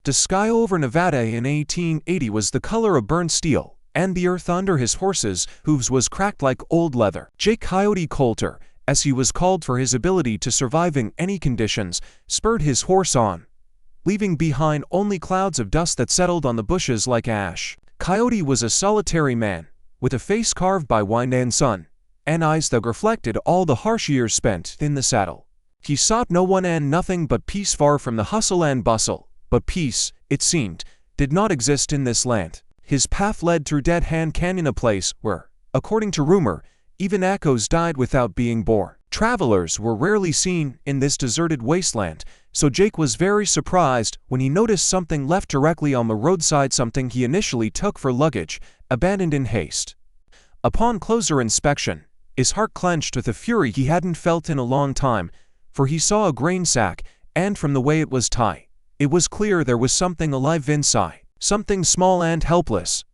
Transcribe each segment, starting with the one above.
The sky over Nevada in 1880 was the color of burned steel, and the earth under his horses' hooves was cracked like old leather. Jake Coyote Colter, as he was called for his ability to survive in any conditions, spurred his horse on, leaving behind only clouds of dust that settled on the bushes like ash. Coyote was a solitary man, with a face carved by wind and sun, and eyes that reflected all the harsh years spent in the saddle. He sought no one and nothing but peace, far from the hustle and bustle. But peace, it seemed, did not exist in this land. His path led through Dead Hand Canyon, a place where, according to rumor, even echoes died without being born. Travelers were rarely seen in this deserted wasteland, so Jake was very surprised when he noticed something left directly on the roadside, something he initially took for luggage, abandoned in haste. Upon closer inspection, his heart clenched with a fury he hadn't felt in a long time, for he saw a grain sack, and from the way it was tied, it was clear there was something alive inside, something small and helpless.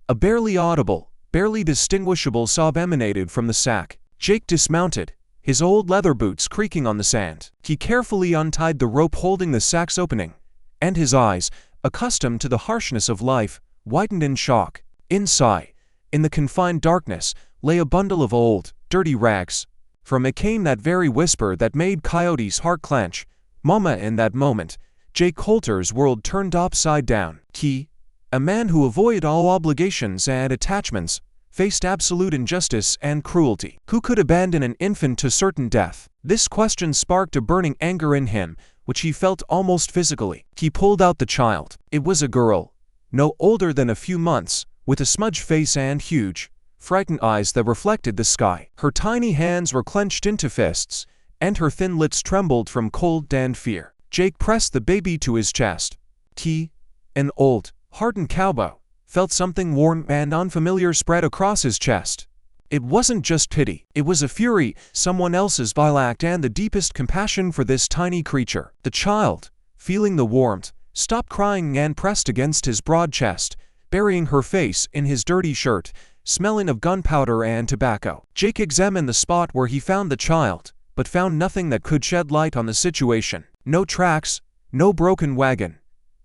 A barely audible, barely distinguishable sob emanated from the sack. Jake dismounted, his old leather boots creaking on the sand. He carefully untied the rope holding the sack's opening, and his eyes, accustomed to the harshness of life, widened in shock. Inside, in the confined darkness, lay a bundle of old, dirty rags. From it came that very whisper that made Coyote's heart clench. Mama! In that moment, Jake Colter's world turned upside down. He, a man who avoided all obligations and attachments, faced absolute injustice and cruelty. Who could abandon an infant to certain death? This question sparked a burning anger in him, which he felt almost physically. He pulled out the child. It was a girl, no older than a few months, with a smudged face and huge, frightened eyes that reflected the sky. Her tiny hands were clenched into fists, and her thin lips trembled from cold and fear. Jake pressed the baby to his chest. He, an old, hardened cowboy, felt something warm and unfamiliar spread across his chest. It wasn't just pity, it was a fury, someone else's vile act, and the deepest compassion for this tiny creature. The child, feeling the warmth, stopped crying and pressed against his broad chest, burying her face in his dirty shirt, smelling of gunpowder and tobacco. Jake examined the spot where he found the child, but found nothing that could shed light on the situation. No tracks, no broken wagon,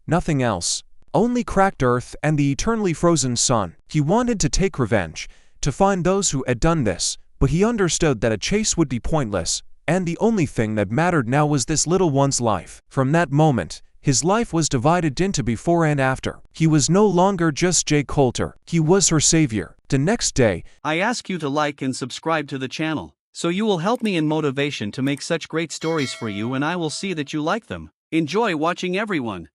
nothing else. Only cracked earth and the eternally frozen sun. He wanted to take revenge, to find those who had done this, but he understood that a chase would be pointless, and the only thing that mattered now was this little one's life. From that moment, his life was divided into before and after. He was no longer just Jake Colter, he was her savior. The next day, I ask you to like and subscribe to the channel, so you will help me in motivation to make such great stories for you, and I will see that you like them. Enjoy watching, everyone.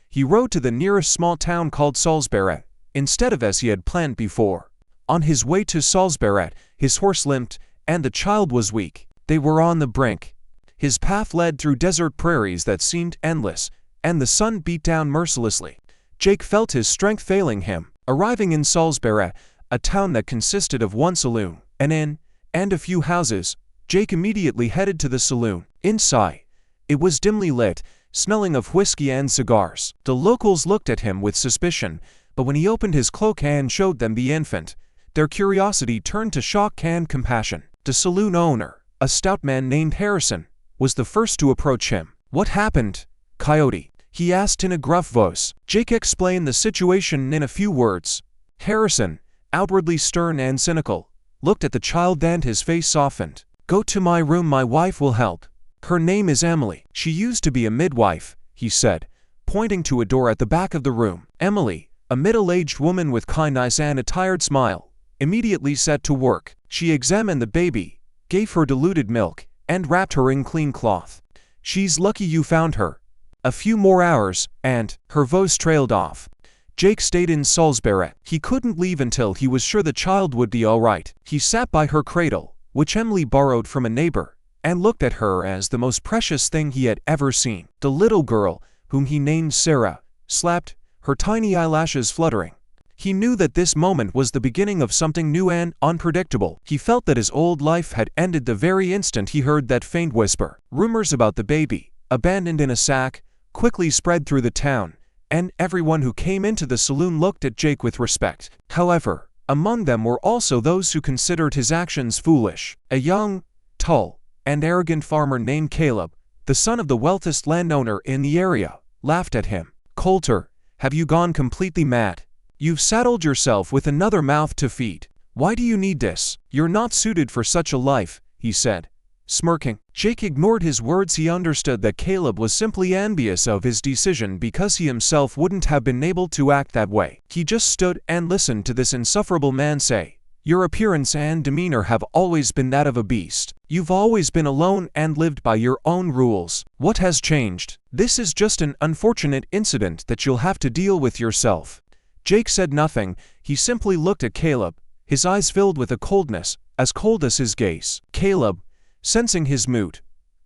He rode to the nearest small town called Salisbury, instead of as he had planned before. On his way to Salisbury, his horse limped, and the child was weak. They were on the brink. His path led through desert prairies that seemed endless, and the sun beat down mercilessly. Jake felt his strength failing him. Arriving in Salisbury, a town that consisted of one saloon, an inn, and a few houses, Jake immediately headed to the saloon. Inside, it was dimly lit, smelling of whiskey and cigars. The locals looked at him with suspicion, but when he opened his cloak and showed them the infant, their curiosity turned to shock and compassion. The saloon owner, a stout man named Harrison, was the first to approach him. "What happened, Coyote?" he asked in a gruff voice. Jake explained the situation in a few words. Harrison, outwardly stern and cynical, looked at the child and his face softened. "Go to my room, my wife will help. Her name is Emily. She used to be a midwife," he said, pointing to a door at the back of the room. Emily, a middle-aged woman with kind eyes and a tired smile, immediately set to work. She examined the baby, gave her diluted milk, and wrapped her in clean cloth. "She's lucky you found her." A few more hours, and her voice trailed off. Jake stayed in Salisbury. He couldn't leave until he was sure the child would be all right. He sat by her cradle, which Emily borrowed from a neighbor, and looked at her as the most precious thing he had ever seen. The little girl, whom he named Sarah, slept, her tiny eyelashes fluttering. He knew that this moment was the beginning of something new and unpredictable. He felt that his old life had ended the very instant he heard that faint whisper. Rumors about the baby, abandoned in a sack, quickly spread through the town, and everyone who came into the saloon looked at Jake with respect. However, among them were also those who considered his actions foolish. A young, tall, and arrogant farmer named Caleb, the son of the wealthiest landowner in the area, laughed at him. Colter, have you gone completely mad? You've saddled yourself with another mouth to feed. Why do you need this? You're not suited for such a life, he said, smirking. Jake ignored his words. He understood that Caleb was simply envious of his decision because he himself wouldn't have been able to act that way. He just stood and listened to this insufferable man say, "Your appearance and demeanor have always been that of a beast. You've always been alone and lived by your own rules. What has changed? This is just an unfortunate incident that you'll have to deal with yourself." Jake said nothing. He simply looked at Caleb, his eyes filled with a coldness, as cold as his gaze. Caleb, sensing his mood,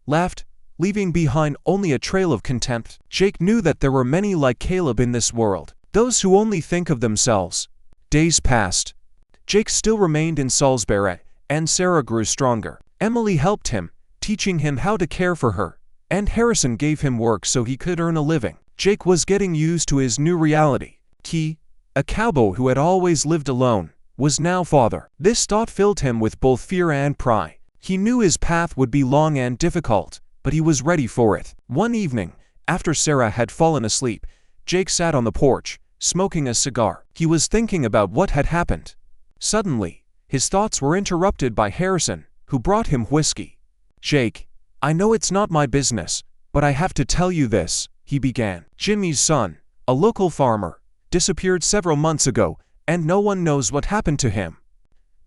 laughed, leaving behind only a trail of contempt. Jake knew that there were many like Caleb in this world, those who only think of themselves. Days passed. Jake still remained in Salisbury, and Sarah grew stronger. Emily helped him, teaching him how to care for her, and Harrison gave him work so he could earn a living. Jake was getting used to his new reality. He, a cowboy who had always lived alone, was now father. This thought filled him with both fear and pride. He knew his path would be long and difficult, but he was ready for it. One evening, after Sarah had fallen asleep, Jake sat on the porch, smoking a cigar. He was thinking about what had happened. Suddenly, his thoughts were interrupted by Harrison, who brought him whiskey. "Jake, I know it's not my business, but I have to tell you this," he began. "Jimmy's son, a local farmer, disappeared several months ago, and no one knows what happened to him.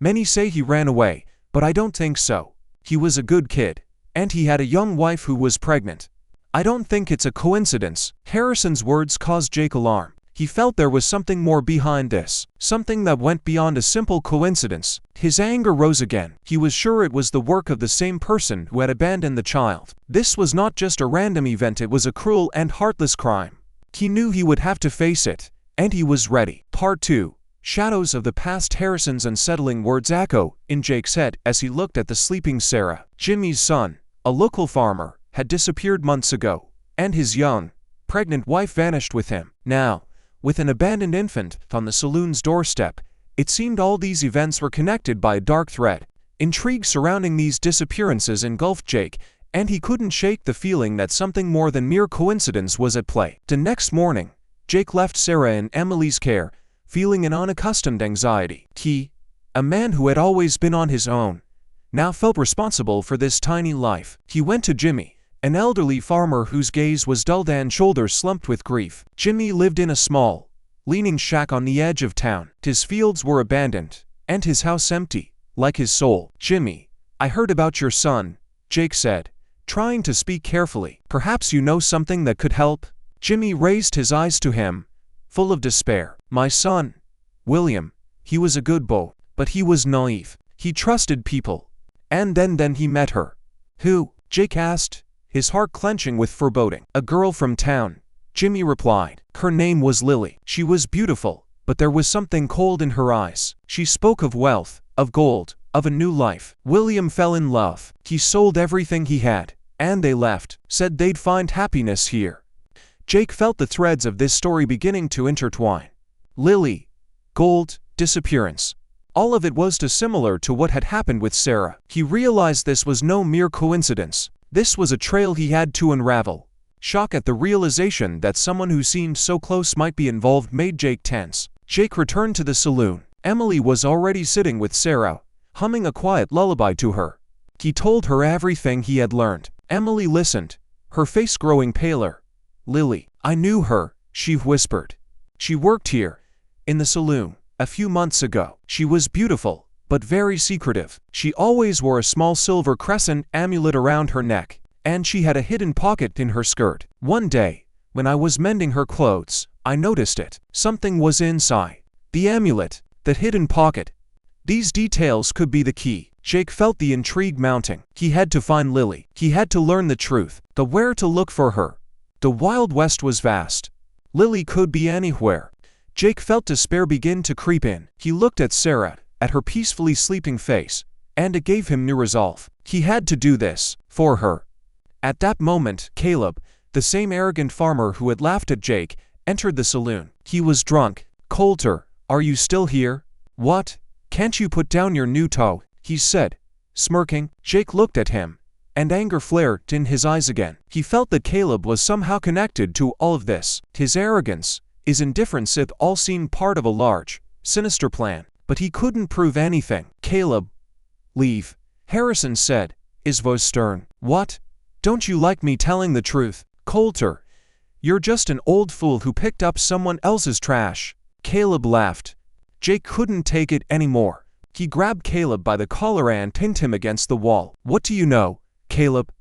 Many say he ran away, but I don't think so. He was a good kid, and he had a young wife who was pregnant. I don't think it's a coincidence." Harrison's words caused Jake alarm. He felt there was something more behind this, something that went beyond a simple coincidence. His anger rose again. He was sure it was the work of the same person who had abandoned the child. This was not just a random event, it was a cruel and heartless crime. He knew he would have to face it, and he was ready. Part 2. Shadows of the past. Harrison's unsettling words echo in Jake's head as he looked at the sleeping Sarah. Jimmy's son, a local farmer, had disappeared months ago, and his young, pregnant wife vanished with him. Now, with an abandoned infant on the saloon's doorstep, it seemed all these events were connected by a dark thread. Intrigue surrounding these disappearances engulfed Jake, and he couldn't shake the feeling that something more than mere coincidence was at play. The next morning, Jake left Sarah in Emily's care, feeling an unaccustomed anxiety. He, a man who had always been on his own, now felt responsible for this tiny life. He went to Jimmy, an elderly farmer whose gaze was dulled and shoulders slumped with grief. Jimmy lived in a small, leaning shack on the edge of town. His fields were abandoned, and his house empty, like his soul. "Jimmy, I heard about your son," Jake said, trying to speak carefully. "Perhaps you know something that could help?" Jimmy raised his eyes to him, full of despair. "My son, William, he was a good boy, but he was naive. He trusted people. And then he met her." "Who?" Jake asked, his heart clenching with foreboding. "A girl from town," Jimmy replied. "Her name was Lily. She was beautiful, but there was something cold in her eyes. She spoke of wealth, of gold, of a new life. William fell in love. He sold everything he had, and they left, said they'd find happiness here." Jake felt the threads of this story beginning to intertwine. Lily, gold, disappearance. All of it was too similar to what had happened with Sarah. He realized this was no mere coincidence. This was a trail he had to unravel. Shock at the realization that someone who seemed so close might be involved made Jake tense. Jake returned to the saloon. Emily was already sitting with Sarah, humming a quiet lullaby to her. He told her everything he had learned. Emily listened, her face growing paler. "Lily, I knew her," she whispered. "She worked here, in the saloon, a few months ago. She was beautiful, but very secretive. She always wore a small silver crescent amulet around her neck, and she had a hidden pocket in her skirt. One day, when I was mending her clothes, I noticed it. Something was inside. The amulet, the hidden pocket. These details could be the key." Jake felt the intrigue mounting. He had to find Lily. He had to learn the truth, the where to look for her. The Wild West was vast. Lily could be anywhere. Jake felt despair begin to creep in. He looked at Sarah, at her peacefully sleeping face, and it gave him new resolve. He had to do this, for her. At that moment, Caleb, the same arrogant farmer who had laughed at Jake, entered the saloon. He was drunk. "Colter, are you still here?" "What? Can't you put down your new toe?" he said, smirking. Jake looked at him, and anger flared in his eyes again. He felt that Caleb was somehow connected to all of this. His arrogance, his indifference, it all seemed part of a large, sinister plan. But he couldn't prove anything. "Caleb, leave," Harrison said, his voice stern. "What? Don't you like me telling the truth? Colter, you're just an old fool who picked up someone else's trash." Caleb laughed. Jake couldn't take it anymore. He grabbed Caleb by the collar and pinned him against the wall. "What do you know, Caleb?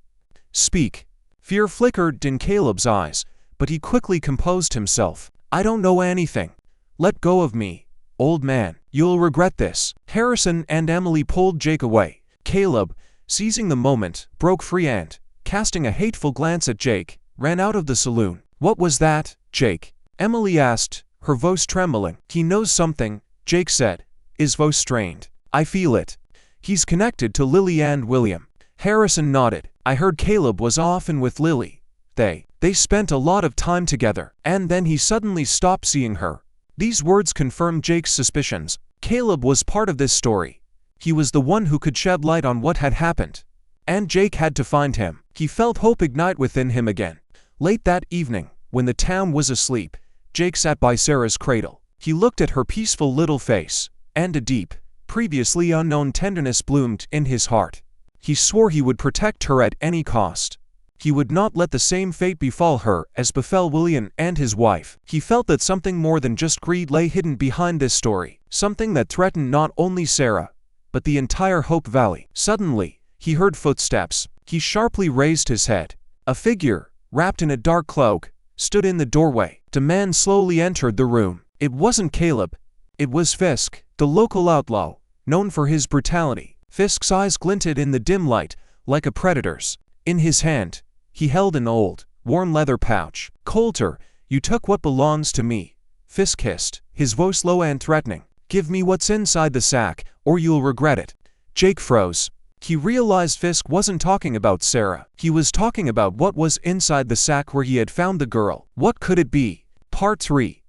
Speak." Fear flickered in Caleb's eyes, but he quickly composed himself. "I don't know anything. Let go of me, old man. You'll regret this." Harrison and Emily pulled Jake away. Caleb, seizing the moment, broke free and, casting a hateful glance at Jake, ran out of the saloon. "What was that, Jake?" Emily asked, her voice trembling. "He knows something," Jake said, his voice strained. "I feel it. He's connected to Lily and William." Harrison nodded. "I heard Caleb was often with Lily. They spent a lot of time together, and then he suddenly stopped seeing her." These words confirmed Jake's suspicions. Caleb was part of this story. He was the one who could shed light on what had happened. And Jake had to find him. He felt hope ignite within him again. Late that evening, when the town was asleep, Jake sat by Sarah's cradle. He looked at her peaceful little face, and a deep, previously unknown tenderness bloomed in his heart. He swore he would protect her at any cost. He would not let the same fate befall her as befell William and his wife. He felt that something more than just greed lay hidden behind this story, something that threatened not only Sarah, but the entire Hope Valley. Suddenly, he heard footsteps. He sharply raised his head. A figure, wrapped in a dark cloak, stood in the doorway. The man slowly entered the room. It wasn't Caleb. It was Fisk, the local outlaw, known for his brutality. Fisk's eyes glinted in the dim light, like a predator's. In his hand, he held an old, worn leather pouch. "Colter, you took what belongs to me," Fisk hissed, his voice low and threatening. "Give me what's inside the sack, or you'll regret it." Jake froze. He realized Fisk wasn't talking about Sarah. He was talking about what was inside the sack where he had found the girl. What could it be? Part 3.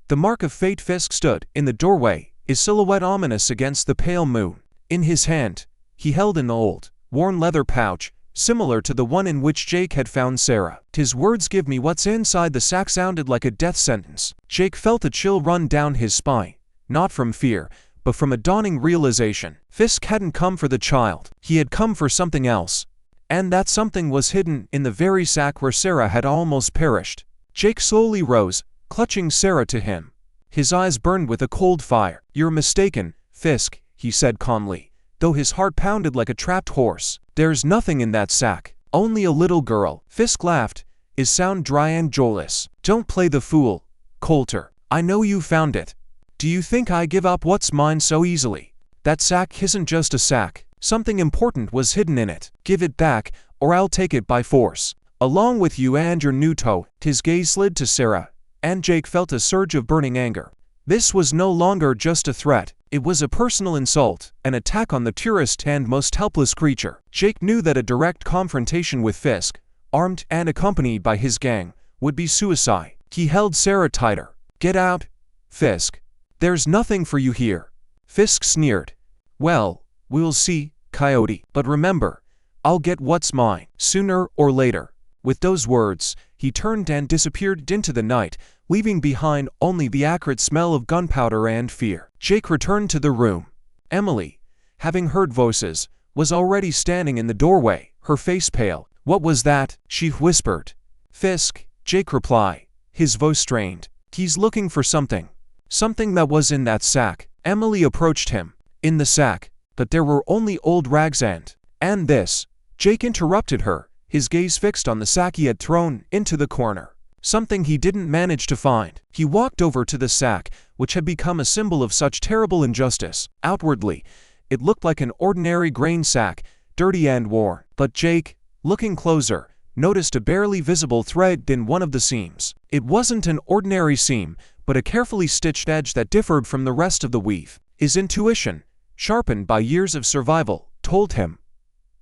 The mark of fate. Fisk stood in the doorway, his silhouette ominous against the pale moon. In his hand, he held an old, worn leather pouch, similar to the one in which Jake had found Sarah. His words, "Give me what's inside the sack," sounded like a death sentence. Jake felt a chill run down his spine, not from fear, but from a dawning realization. Fisk hadn't come for the child. He had come for something else. And that something was hidden in the very sack where Sarah had almost perished. Jake slowly rose, clutching Sarah to him. His eyes burned with a cold fire. "You're mistaken, Fisk," he said calmly, though his heart pounded like a trapped horse. "There's nothing in that sack. Only a little girl." Fisk laughed, his sound dry and joyless. "Don't play the fool, Colter. I know you found it. Do you think I give up what's mine so easily? That sack isn't just a sack. Something important was hidden in it. Give it back, or I'll take it by force. Along with you and your new toe." His gaze slid to Sarah, and Jake felt a surge of burning anger. This was no longer just a threat. It was a personal insult, an attack on the purest and most helpless creature. Jake knew that a direct confrontation with Fisk, armed and accompanied by his gang, would be suicide. He held Sarah tighter. "Get out, Fisk. There's nothing for you here." Fisk sneered. "Well, we'll see, Coyote. But remember, I'll get what's mine, sooner or later." With those words, he turned and disappeared into the night, leaving behind only the acrid smell of gunpowder and fear. Jake returned to the room. Emily, having heard voices, was already standing in the doorway, her face pale. "What was that?" she whispered. "Fisk," Jake replied, his voice strained. "He's looking for something. Something that was in that sack." Emily approached him. "In the sack, but there were only old rags and this." Jake interrupted her, his gaze fixed on the sack he had thrown into the corner. Something he didn't manage to find. He walked over to the sack, which had become a symbol of such terrible injustice. Outwardly, it looked like an ordinary grain sack, dirty and worn. But Jake, looking closer, noticed a barely visible thread in one of the seams. It wasn't an ordinary seam, but a carefully stitched edge that differed from the rest of the weave. His intuition, sharpened by years of survival, told him,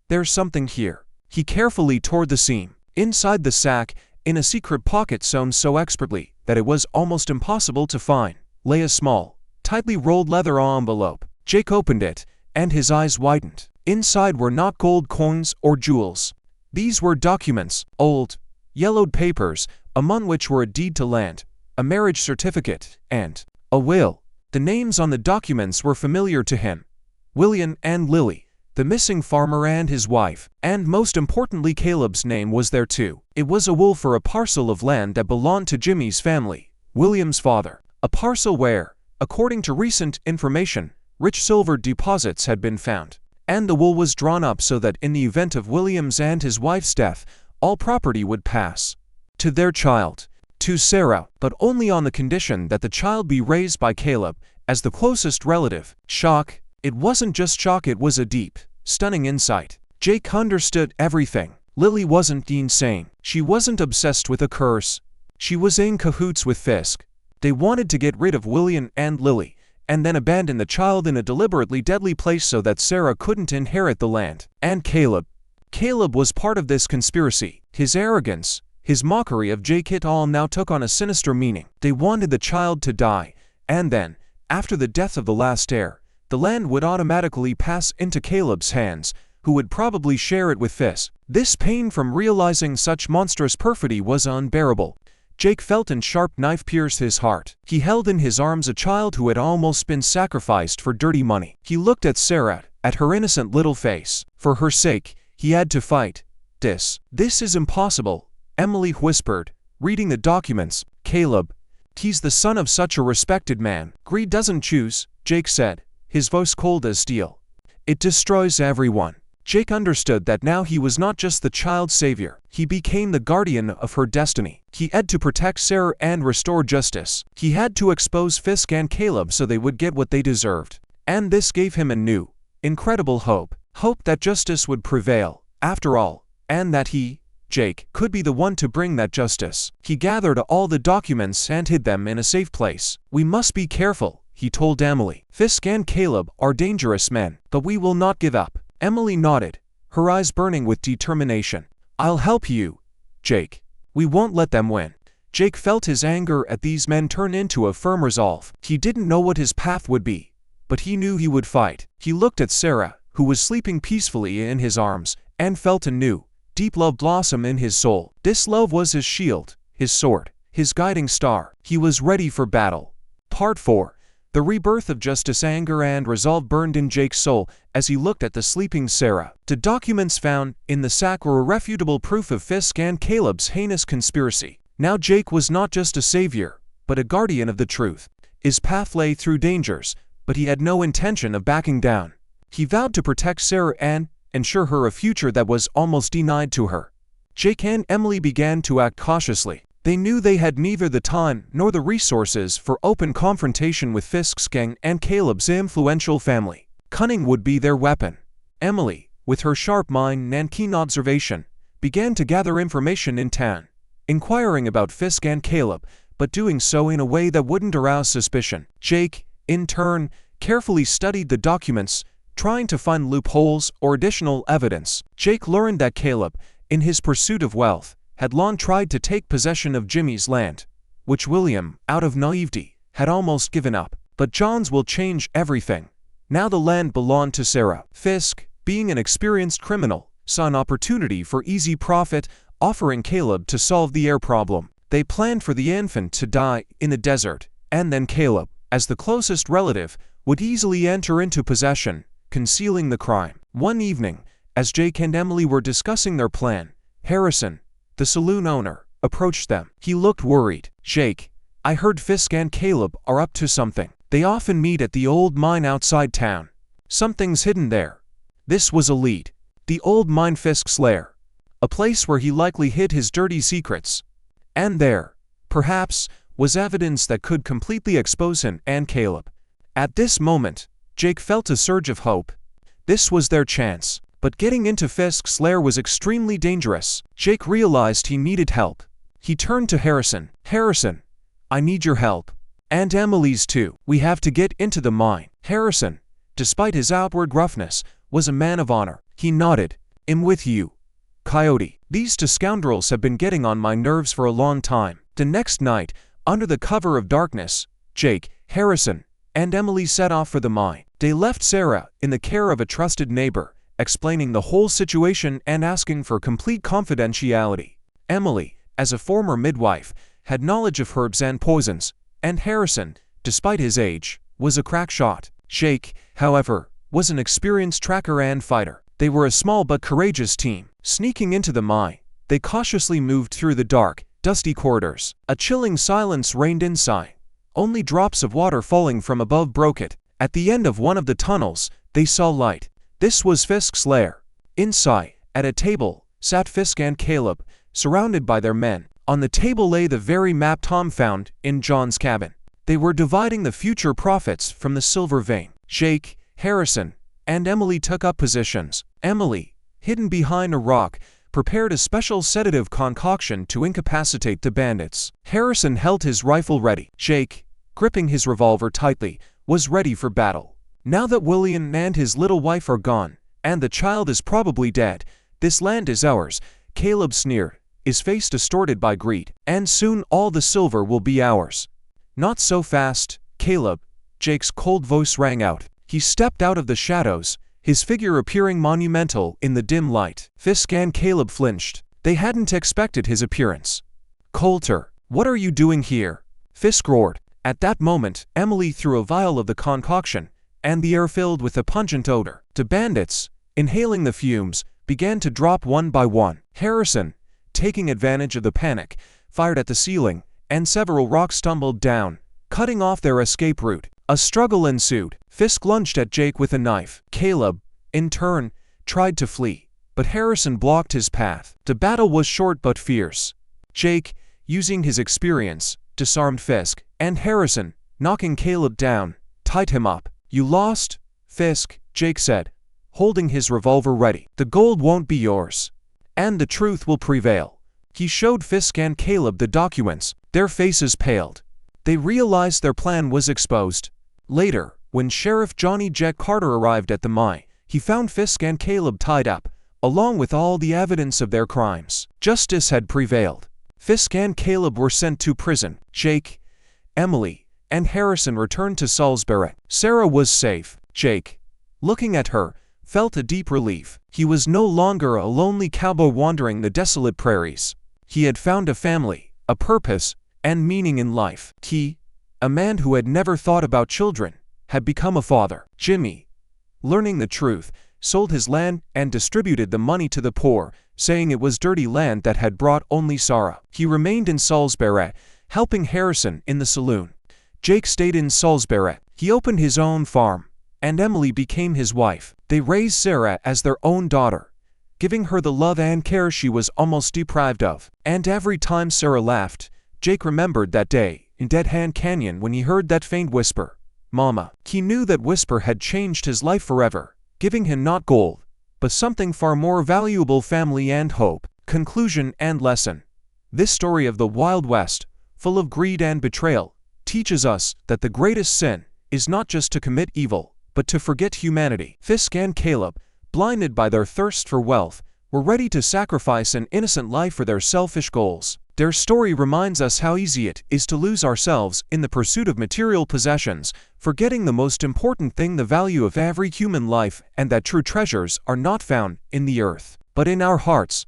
"There's something here." He carefully tore the seam. Inside the sack, in a secret pocket sewn so expertly that it was almost impossible to find, lay a small, tightly rolled leather envelope. Jake opened it, and his eyes widened. Inside were not gold coins or jewels. These were documents, old, yellowed papers, among which were a deed to land, a marriage certificate, and a will. The names on the documents were familiar to him: William and Lily, the missing farmer and his wife, and most importantly Caleb's name was there too. It was a will for a parcel of land that belonged to Jimmy's family, William's father. A parcel where, according to recent information, rich silver deposits had been found. And the will was drawn up so that in the event of William's and his wife's death, all property would pass to their child, to Sarah, but only on the condition that the child be raised by Caleb as the closest relative. Shock. It wasn't just shock, it was a deep, stunning insight. Jake understood everything. Lily wasn't insane. She wasn't obsessed with a curse. She was in cahoots with Fisk. They wanted to get rid of William and Lily, and then abandon the child in a deliberately deadly place so that Sarah couldn't inherit the land. And Caleb. Caleb was part of this conspiracy. His arrogance, his mockery of Jake, it all now took on a sinister meaning. They wanted the child to die, and then, after the death of the last heir, the land would automatically pass into Caleb's hands, who would probably share it with Fisk. This pain from realizing such monstrous perfidy was unbearable. Jake felt a sharp knife pierce his heart. He held in his arms a child who had almost been sacrificed for dirty money. He looked at Sarah, at her innocent little face. For her sake, he had to fight. This is impossible, Emily whispered, reading the documents. Caleb, he's the son of such a respected man. Greed doesn't choose, Jake said, his voice cold as steel. It destroys everyone. Jake understood that now he was not just the child's savior, he became the guardian of her destiny. He had to protect Sarah and restore justice. He had to expose Fisk and Caleb so they would get what they deserved. And this gave him a new, incredible hope. Hope that justice would prevail, after all, and that he, Jake, could be the one to bring that justice. He gathered all the documents and hid them in a safe place. We must be careful, he told Emily. Fisk and Caleb are dangerous men, but we will not give up. Emily nodded, her eyes burning with determination. I'll help you, Jake. We won't let them win. Jake felt his anger at these men turn into a firm resolve. He didn't know what his path would be, but he knew he would fight. He looked at Sarah, who was sleeping peacefully in his arms, and felt a new, deep love blossom in his soul. This love was his shield, his sword, his guiding star. He was ready for battle. Part 4. The rebirth of justice. Anger and resolve burned in Jake's soul as he looked at the sleeping Sarah. The documents found in the sack were irrefutable proof of Fisk and Caleb's heinous conspiracy. Now Jake was not just a savior, but a guardian of the truth. His path lay through dangers, but he had no intention of backing down. He vowed to protect Sarah and ensure her a future that was almost denied to her. Jake and Emily began to act cautiously. They knew they had neither the time nor the resources for open confrontation with Fisk's gang and Caleb's influential family. Cunning would be their weapon. Emily, with her sharp mind and keen observation, began to gather information in town, inquiring about Fisk and Caleb, but doing so in a way that wouldn't arouse suspicion. Jake, in turn, carefully studied the documents, trying to find loopholes or additional evidence. Jake learned that Caleb, in his pursuit of wealth, had long tried to take possession of Jimmy's land, which William, out of naivety, had almost given up. But John's will change everything. Now the land belonged to Sarah. Fisk, being an experienced criminal, saw an opportunity for easy profit, offering Caleb to solve the heir problem. They planned for the infant to die in the desert, and then Caleb, as the closest relative, would easily enter into possession, concealing the crime. One evening, as Jake and Emily were discussing their plan, Harrison, the saloon owner, approached them. He looked worried. Jake, I heard Fisk and Caleb are up to something. They often meet at the old mine outside town. Something's hidden there. This was a lead. The old mine, Fisk's lair. A place where he likely hid his dirty secrets. And there, perhaps, was evidence that could completely expose him and Caleb. At this moment, Jake felt a surge of hope. This was their chance. But getting into Fisk's lair was extremely dangerous. Jake realized he needed help. He turned to Harrison. Harrison, I need your help. And Emily's too. We have to get into the mine. Harrison, despite his outward roughness, was a man of honor. He nodded. I'm with you, Coyote. These two scoundrels have been getting on my nerves for a long time. The next night, under the cover of darkness, Jake, Harrison, and Emily set off for the mine. They left Sarah in the care of a trusted neighbor, explaining the whole situation and asking for complete confidentiality. Emily, as a former midwife, had knowledge of herbs and poisons, and Harrison, despite his age, was a crack shot. Jake, however, was an experienced tracker and fighter. They were a small but courageous team. Sneaking into the mine, they cautiously moved through the dark, dusty corridors. A chilling silence reigned inside. Only drops of water falling from above broke it. At the end of one of the tunnels, they saw light. This was Fisk's lair. Inside, at a table, sat Fisk and Caleb, surrounded by their men. On the table lay the very map Tom found in John's cabin. They were dividing the future profits from the silver vein. Jake, Harrison, and Emily took up positions. Emily, hidden behind a rock, prepared a special sedative concoction to incapacitate the bandits. Harrison held his rifle ready. Jake, gripping his revolver tightly, was ready for battle. Now that William and his little wife are gone, and the child is probably dead, this land is ours, Caleb sneered, his face distorted by greed. And soon all the silver will be ours. Not so fast, Caleb, Jake's cold voice rang out. He stepped out of the shadows, his figure appearing monumental in the dim light. Fisk and Caleb flinched. They hadn't expected his appearance. "Colter, what are you doing here?" Fisk roared. At that moment, Emily threw a vial of the concoction, and the air filled with a pungent odor. The bandits, inhaling the fumes, began to drop one by one. Harrison, taking advantage of the panic, fired at the ceiling, and several rocks tumbled down, cutting off their escape route. A struggle ensued. Fisk lunged at Jake with a knife. Caleb, in turn, tried to flee, but Harrison blocked his path. The battle was short but fierce. Jake, using his experience, disarmed Fisk, and Harrison, knocking Caleb down, tied him up. "You lost, Fisk," Jake said, holding his revolver ready. "The gold won't be yours, and the truth will prevail." He showed Fisk and Caleb the documents. Their faces paled. They realized their plan was exposed. Later, when Sheriff Johnny Jet Carter arrived at the mine, he found Fisk and Caleb tied up, along with all the evidence of their crimes. Justice had prevailed. Fisk and Caleb were sent to prison. Jake, Emily, and Harrison returned to Salisbury. Sarah was safe. Jake, looking at her, felt a deep relief. He was no longer a lonely cowboy wandering the desolate prairies. He had found a family, a purpose, and meaning in life. He, a man who had never thought about children, had become a father. Jimmy, learning the truth, sold his land and distributed the money to the poor, saying it was dirty land that had brought only sorrow. He remained in Salisbury, helping Harrison in the saloon. Jake stayed in Salisbury. He opened his own farm, and Emily became his wife. They raised Sarah as their own daughter, giving her the love and care she was almost deprived of. And every time Sarah laughed, Jake remembered that day in Dead Hand Canyon when he heard that faint whisper, "Mama." He knew that whisper had changed his life forever, giving him not gold, but something far more valuable: family and hope. Conclusion and lesson. This story of the Wild West, full of greed and betrayal, teaches us that the greatest sin is not just to commit evil, but to forget humanity. Fisk and Caleb, blinded by their thirst for wealth, were ready to sacrifice an innocent life for their selfish goals. Their story reminds us how easy it is to lose ourselves in the pursuit of material possessions, forgetting the most important thing: the value of every human life, and that true treasures are not found in the earth, but in our hearts.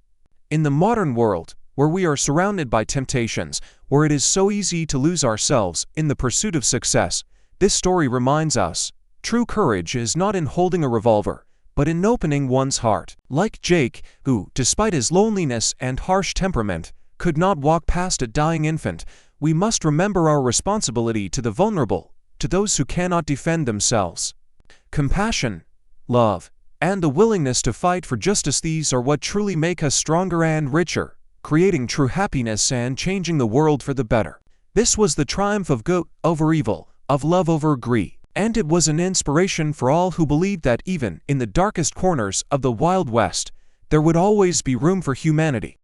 In the modern world, where we are surrounded by temptations, where it is so easy to lose ourselves in the pursuit of success, this story reminds us, true courage is not in holding a revolver, but in opening one's heart. Like Jake, who, despite his loneliness and harsh temperament, could not walk past a dying infant, we must remember our responsibility to the vulnerable, to those who cannot defend themselves. Compassion, love, and the willingness to fight for justice, these are what truly make us stronger and richer, creating true happiness and changing the world for the better. This was the triumph of good over evil, of love over greed, and it was an inspiration for all who believed that even in the darkest corners of the Wild West, there would always be room for humanity.